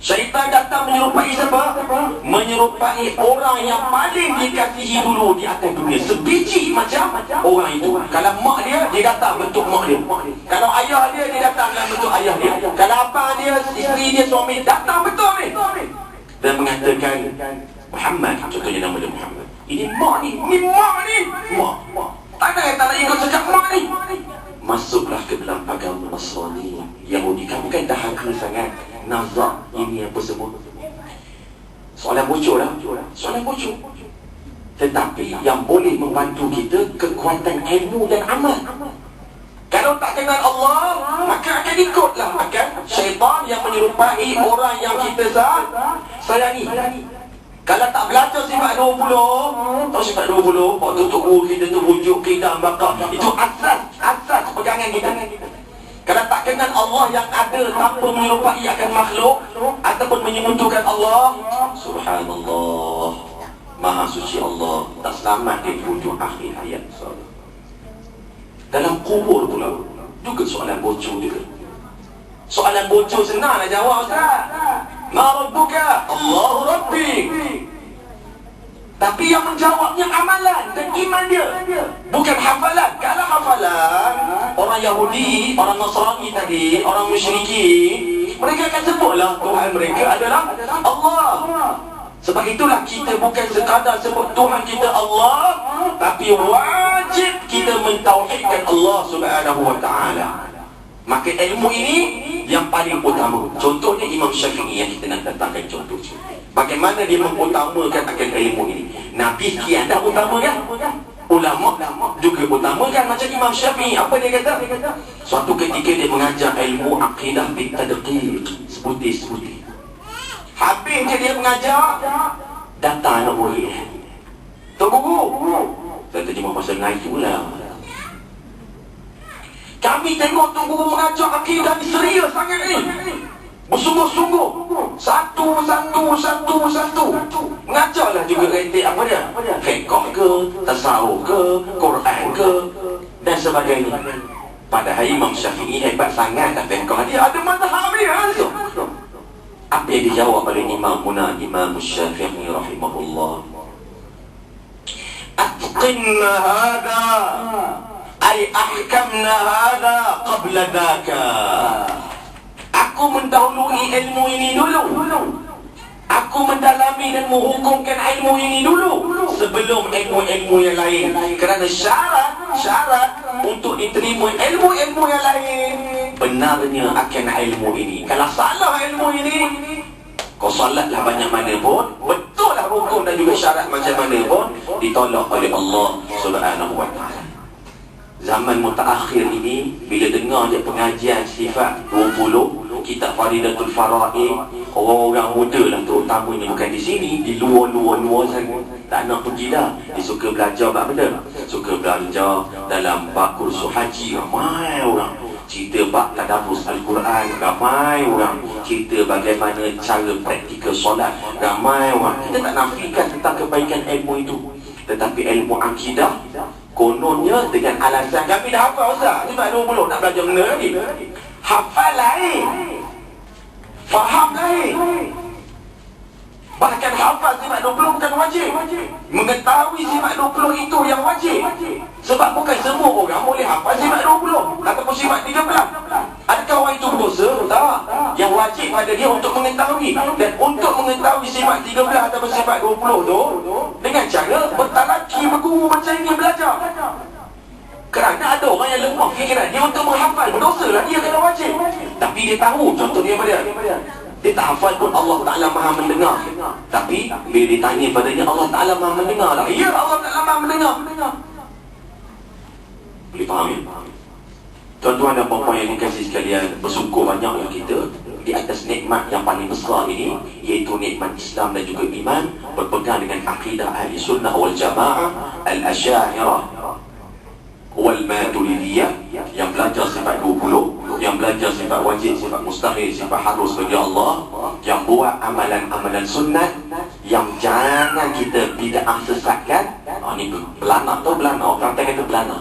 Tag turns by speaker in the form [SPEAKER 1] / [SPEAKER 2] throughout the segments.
[SPEAKER 1] Syaitan datang menyerupai siapa? Menyerupai orang yang paling dikasihi dulu di atas dunia. Sebiji macam orang itu. Kalau mak dia, dia datang bentuk mak dia. Kalau ayah dia, dia datang dalam bentuk ayah dia. Kalau abang dia, isteri dia, suami, datang betul ni. Dan mengatakan Muhammad, contohnya nama dia Muhammad. Ini mak ni, mak ni. Mak. Tak nak ikut cakap mak ni. Masuklah ke dalam agama Nasrani, Yahudi. Kamu kan dahaga sangat nazar ini apa semua. Soalan bocor lah. Soalan bocor. Tetapi yang boleh membantu kita kekuatan ilmu dan amal. Kalau tak kenal Allah, maka akan ikutlah akan syaitan yang menyerupai orang yang kita sayangi. Kalau tak belajar sifat 20, tahu sifat 20, waktu tu kita tu wujud kita bakar. Itu asas pegangan kita. Kalau tak kenal Allah yang ada tanpa menyerupai akan makhluk ataupun menyemutukan Allah, subhanallah, maha suci Allah, tak selamat di hujung akhir hayat. Dalam kubur pula juga soalan bocor juga. Soalan bocor senang nak jawab, Ustaz. Ma rabbuka? Allahu Rabbi. Tapi yang menjawabnya amalan dan iman dia, bukan hafalan. Kalau hafalan, orang Yahudi, orang Nasrani tadi, orang musyrikin, mereka akan sebutlah Tuhan mereka adalah Allah. Sebab itulah kita bukan sekadar sebut Tuhan kita Allah, tapi wajib kita mentauhidkan Allah Subhanahu wa ta'ala. Maka ilmu ini yang paling utama. Contohnya Imam Syafi'i yang kita nak datangkan contoh. Bagaimana dia mengutamakan akan ilmu ini. Nabi sekian dah utamakan, ulama juga utamakan. Macam Imam Syafi'i, apa dia kata? Suatu ketika dia mengajar ilmu akidah bitadqiq, seputih-seputih. Habis dia mengajar, datang anak murid. Tok Guru, saya terjemah pasal naik pula. Kami tengok Tok Guru mengajar akidah ni serius sangat ni, bersungguh-sungguh, satu. Mengajarlah juga rentik apa dia, fiqh ke, tasawuf ke, Quran ke, dan sebagainya. Padahal Imam Syafi'i hebat sangat dah fiqh dia, ada mazhab dia tu. Apa yang dijawab oleh Imam Syafi'i rahimahullah? Atqinna hadha ay ahkamna hadha qabla dhaka. Aku mendahului ilmu ini dulu. Aku mendalami dan menghukumkan ilmu ini dulu sebelum ilmu-ilmu yang lain. Kerana syarat untuk diterima ilmu-ilmu yang lain, benarnya akan ilmu ini. Kalau salah ilmu ini, kau salatlah banyak mana pun, betul lah hukum dan juga syarat macam mana pun, ditolak oleh Allah Subhanahu wa ta'ala. Zaman mutaakhir ini, bila dengar je pengajian sifat 20, kitab Faridatul Faraid, orang-orang muda lah terutamanya, bukan di sini, di luar sana, tak nak pergi dah. Dia suka belajar bab benda, suka belajar dalam bab kursus haji. Ramai orang cerita bab tadabbur Al-Quran, ramai orang cerita bagaimana cara praktikal solat, ramai orang. Kita tak nafikan tentang kebaikan ilmu itu, tetapi ilmu akidah kononnya dengan alasan kami dah hafal Ustaz, sebab 20 nak belajar benda lagi. Hafal lain, faham lain. Bahkan hafal sifat 20 bukan wajib. Mengetahui sifat 20 itu yang wajib. Sebab bukan semua orang boleh hafal sifat 20 ataupun sifat 13. Adakah orang itu berdosa? Tak. Yang wajib pada dia untuk mengetahui. Dan untuk mengetahui sifat 13 ataupun sifat 20 tu, dengan cara bertalaki, berguru macam ini, belajar. Kerana ada orang yang lemah fikiran dia untuk menghafal, berdosa lah dia kena wajib. Tapi dia tahu, contoh dia apa dia? Dia tak hafal pun Allah Ta'ala maha mendengar. Tapi bila ditanya padanya, Allah Ta'ala maha mendengar lah. Ya, Allah Ta'ala maha mendengar. Boleh faham ya? Tuan-tuan dan puan-puan yang dikasihi sekalian, bersyukur banyaklah kita di atas nikmat yang paling besar ini, iaitu nikmat Islam dan juga iman, berpegang dengan akidah ahli sunnah wal jamaah, al-asyairah wal maturidiyah, yang belajar sifat 20, yang belajar sifat wajib, sifat mustahil, sifat harus bagi Allah, yang buat amalan-amalan sunat, yang jangan kita bid'ah sesatkan. Ni belana tu belana, orang kata belana.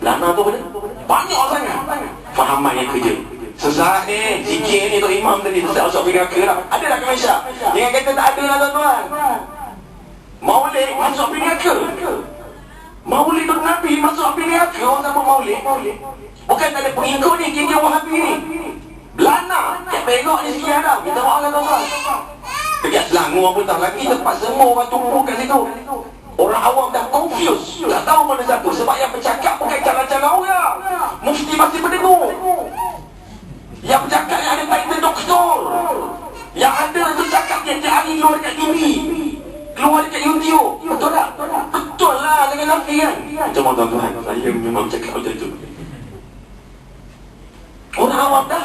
[SPEAKER 1] Belana tu apa dia? Banyak sangat fahaman yang kerja. Sesat ni, sikit ni Tok Imam tadi sesat masuk pergi neraka lah. Ada tak ke Malaysia? Jangan kata tak ada lah tuan-tuan. Maulid masuk pergi neraka. Maulid Tok Nabi masuk pergi neraka. Orang tak maulid. Bukan tak ada pengikut ni, geng Wahabi ni. Belana, yang tengok ni sikit ada. Kita maaf lah tuan-tuan. Dekat Selangor pun tak lagi, tempat semua orang tumpu kat situ. Orang awam dah confused, tak tahu mana satu. Sebab yang bercakap bukan cara-cara orang. Mufti masih berdengur. Yang bercakap yang ada title doktor. Yang ada tu cakap tiap-tiap hari keluar dekat TV, keluar dekat YouTube. Betul tak? Betul lah dengan Nafi kan. Macam mana tuan-tuan, saya memang cakap macam tu. Orang awam dah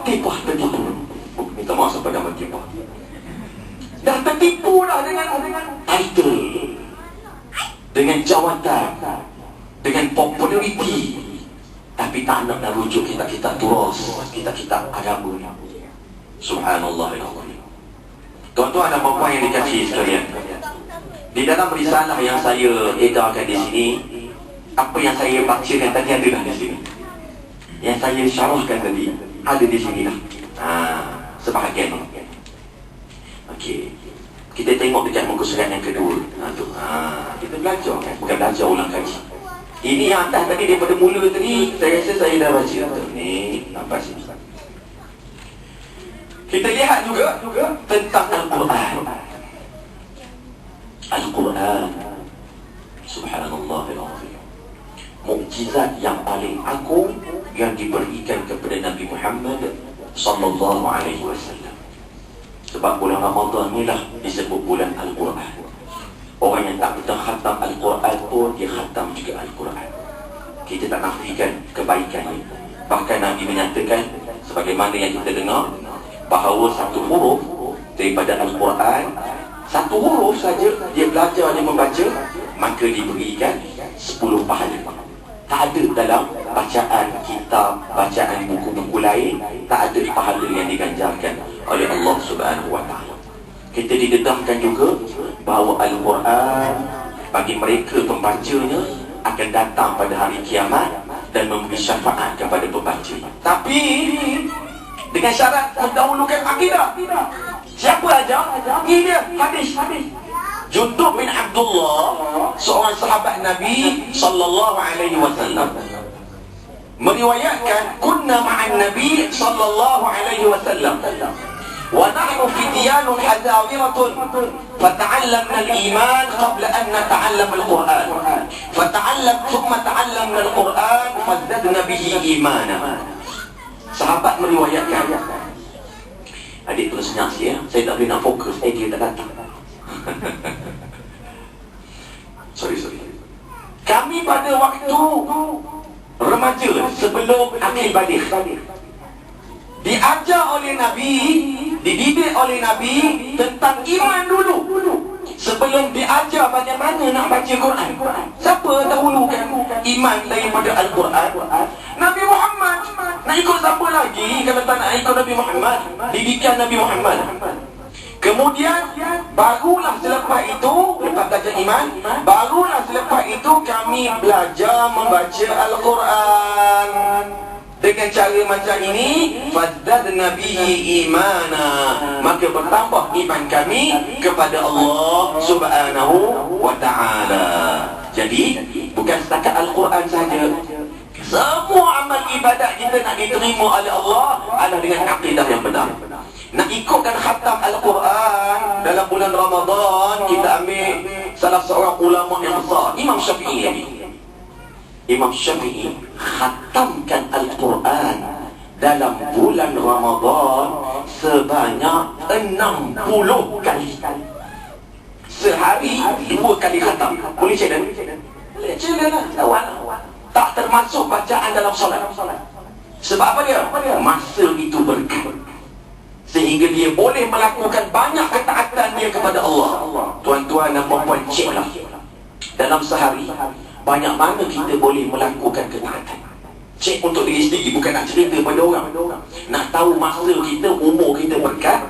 [SPEAKER 1] tipah tertipu. Minta maaf sampai dah tertipu. Dah tertipu dah dengan title, dengan jawatan, dengan populariti. Tapi tak nak rujuk kita turas, kita agama. Subhanallah. Tuan-tuan dan puan yang dikasihi sekalian, di dalam risalah yang saya edarkan di sini, apa yang saya bacakan tadi ada dah di sini. Yang saya syarahkan tadi ada di sini dah. Sebahagian ni. Okey. Kita tengok dekat muka surat yang kedua. Kita belajar kan, bukan belajar ulang kaji. Ini yang atas tadi daripada mula tadi, saya rasa saya dah baca. Ni apa sih? Kita lihat juga tentang Al-Quran. Al-Quran, subhanallahil-azim, mukjizat yang paling agung yang diberikan kepada Nabi Muhammad sallallahu alaihi wasallam. Sebab bulan Ramadan ni lah disebut bulan Al-Quran. Orang yang tak betul khatam Al-Quran pun dia khatam juga Al-Quran. Kita tak nafikan kebaikan ini. Bahkan Nabi menyatakan, sebagaimana yang kita dengar, bahawa satu huruf daripada Al-Quran, satu huruf saja dia belajar, dia membaca, maka diberikan 10 pahala. Tak ada dalam bacaan kitab, bacaan buku-buku lain, tak ada pahala yang diganjarkan oleh Allah Subhanahu wa ta'ala. Kita didedahkan juga bahawa Al-Quran bagi mereka pembacanya akan datang pada hari kiamat dan memberi syafaat kepada pembaca. Tapi dengan syarat mendahulukan akidah. Siapa aja? Ini dia hadis. Jundub bin Abdullah, seorang sahabat Nabi sallallahu alaihi wasallam, meriwayatkan kunna ma'an Nabi sallallahu alaihi wasallam wa nahnu fityanun hadawiratun fata'allamna al-iman qabla an nata'allam al-Quran thumma ta'allamna al-Quran fazdadna bihi imana. Sahabat meriwayatkan, adik terus senyap ya, saya tak boleh nak fokus, dia tak datang. Sorry. Kami pada waktu remaja sebelum akhir Badr diajar oleh Nabi, dididik oleh Nabi tentang iman dulu. Sebelum diajar bagaimana nak baca Quran. Siapa dahulukan iman daripada Al-Quran? Nabi Muhammad. Nak ikut siapa lagi kalau tak nak ikut Nabi Muhammad? Didikan Nabi Muhammad. Kemudian barulah selepas itu, lepas belajar iman, barulah selepas itu kami belajar membaca Al-Quran. Dengan cara macam ini, fazdadna bihi imana, maka bertambah iman kami kepada Allah Subhanahu wa ta'ala. Jadi bukan setakat Al-Quran saja, semua amal ibadat kita nak diterima oleh Allah adalah dengan akidah yang benar. Nak ikutkan khatam Al-Quran dalam bulan Ramadan, kita ambil salah seorang ulama yang besar, Imam Syafi'i. Imam Syafi'i khatamkan Al-Quran dalam bulan Ramadan sebanyak 60 kali. Sehari 2 kali khatam. Boleh cek dan? Boleh cek dan lah. Tak termasuk bacaan dalam solat. Sebab apa dia? Masa itu berkat, sehingga dia boleh melakukan banyak ketaatan dia kepada Allah. Tuan-tuan dan puan-puan, ceklah dalam sehari banyak mana kita boleh melakukan ketaatan. Cek untuk diri sendiri, bukan nak cerita pada orang. Nak tahu masa kita, umur kita berkat,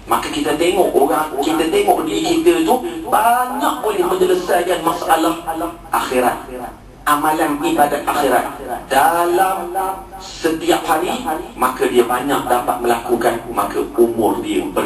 [SPEAKER 1] maka kita tengok orang, kita tengok diri kita tu banyak boleh menyelesaikan masalah akhirat. amalan ibadat akhirat dalam setiap hari, maka dia banyak dapat melakukan, maka umur dia